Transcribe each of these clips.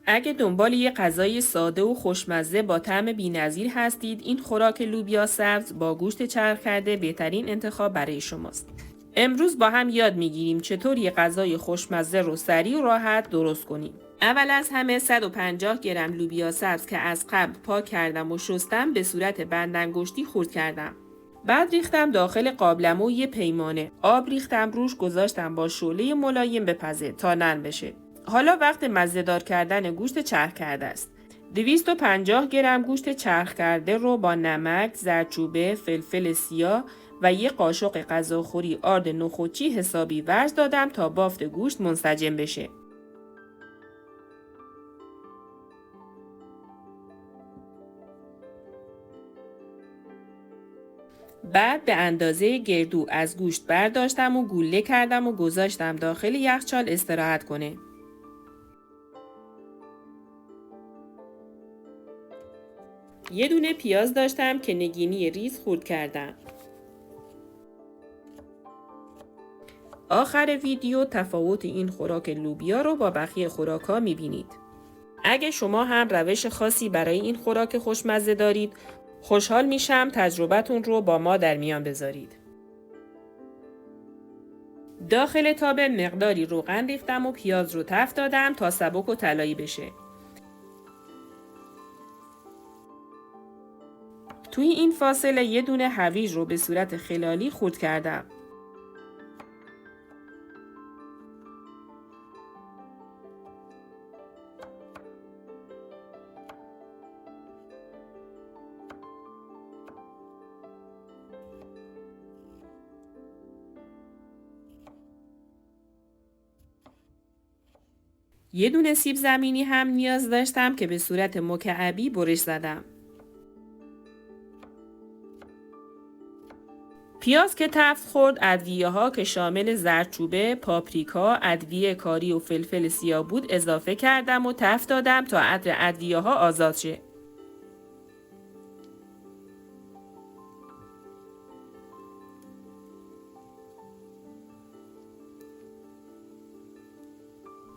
اگه دنبال یه غذای ساده و خوشمزه با طعم بی‌نظیر هستید، این خوراک لوبیا سبز با گوشت چرخ کرده بهترین انتخاب برای شماست. امروز با هم یاد میگیریم چطور یه غذای خوشمزه رو سریع و راحت درست کنیم. اول از همه 150 گرم لوبیا سبز که از قبل پاک کردم و شستم به صورت بندانگشتی خرد کردم. بعد ریختم داخل قابلمه و یه پیمانه آب ریختم روش، گذاشتم با شعله ملایم بپزه تا نرم بشه. حالا وقت مزه‌دار کردن گوشت چرخ کرده است. 250 گرم گوشت چرخ کرده رو با نمک، زردچوبه، فلفل سیاه و یک قاشق غذاخوری آرد نخودچی حسابی ورز دادم تا بافت گوشت منسجم بشه. بعد به اندازه گردو از گوشت برداشتم و گوله کردم و گذاشتم داخل یخچال استراحت کنه. یه دونه پیاز داشتم که نگینی ریز خرد کردم. آخر ویدیو تفاوت این خوراک لوبیا رو با بقیه خوراک‌ها می‌بینید. اگه شما هم روش خاصی برای این خوراک خوشمزه دارید، خوشحال میشم تجربتون رو با ما در میان بذارید. داخل تابه مقداری روغن ریختم و پیاز رو تفت دادم تا سبک و طلایی بشه. توی این فاصله یه دونه هویج رو به صورت خلالی خرد کردم. یه دونه سیب زمینی هم نیاز داشتم که به صورت مکعبی برش زدم. پیاز که تفت خورد، ادویه ها که شامل زردچوبه، پاپریکا، ادویه کاری و فلفل سیاه بود اضافه کردم و تفت دادم تا عطر ادویه ها آزاد شه.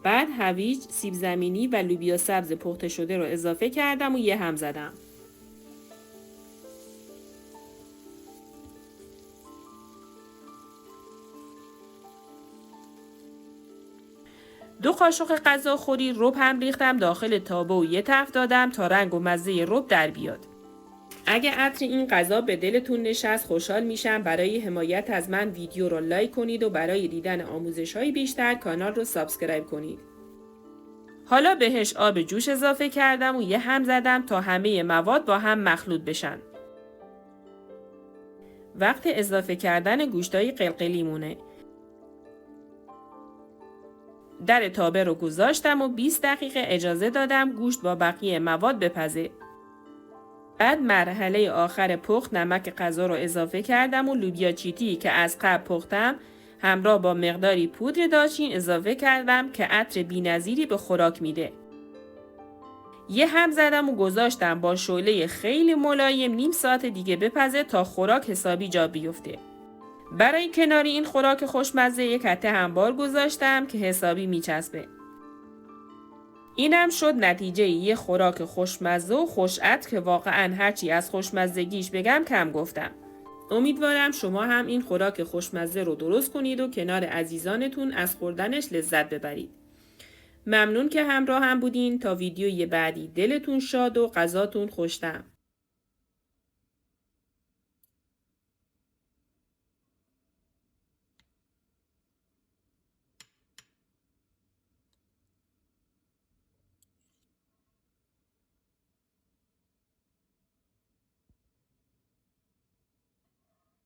بعد هویج، سیب زمینی و لوبیا سبز پخته شده رو اضافه کردم و یه هم زدم. دو قاشق غذاخوری رب هم ریختم داخل تابه و یه تفت دادم تا رنگ و مزه رب در بیاد. اگه عطر این غذا به دلتون نشست، خوشحال میشم برای حمایت از من ویدیو رو لایک کنید و برای دیدن آموزش‌های بیشتر کانال رو سابسکرایب کنید. حالا بهش آب جوش اضافه کردم و یه هم زدم تا همه مواد با هم مخلوط بشن. وقت اضافه کردن گوشتای قلقلی مونه. در تابه رو گذاشتم و 20 دقیقه اجازه دادم گوشت با بقیه مواد بپزه. بعد مرحله آخر پخت نمک غذا رو اضافه کردم و لوبیا چیتی که از قبل پختم همراه با مقداری پودر دارچین اضافه کردم که عطر بی‌نظیری به خوراک میده. یه هم زدم و گذاشتم با شعله خیلی ملایم نیم ساعت دیگه بپزه تا خوراک حسابی جا بیفته. برای کناری این خوراک خوشمزه یک کته همبار گذاشتم که حسابی میچسبه. اینم شد نتیجه یه خوراک خوشمزه و خوشعطر که واقعاً هرچی از خوشمزگیش بگم کم گفتم. امیدوارم شما هم این خوراک خوشمزه رو درست کنید و کنار عزیزانتون از خوردنش لذت ببرید. ممنون که همراه هم بودین. تا ویدیوی بعدی دلتون شاد و غذاتون خوش‌طعم.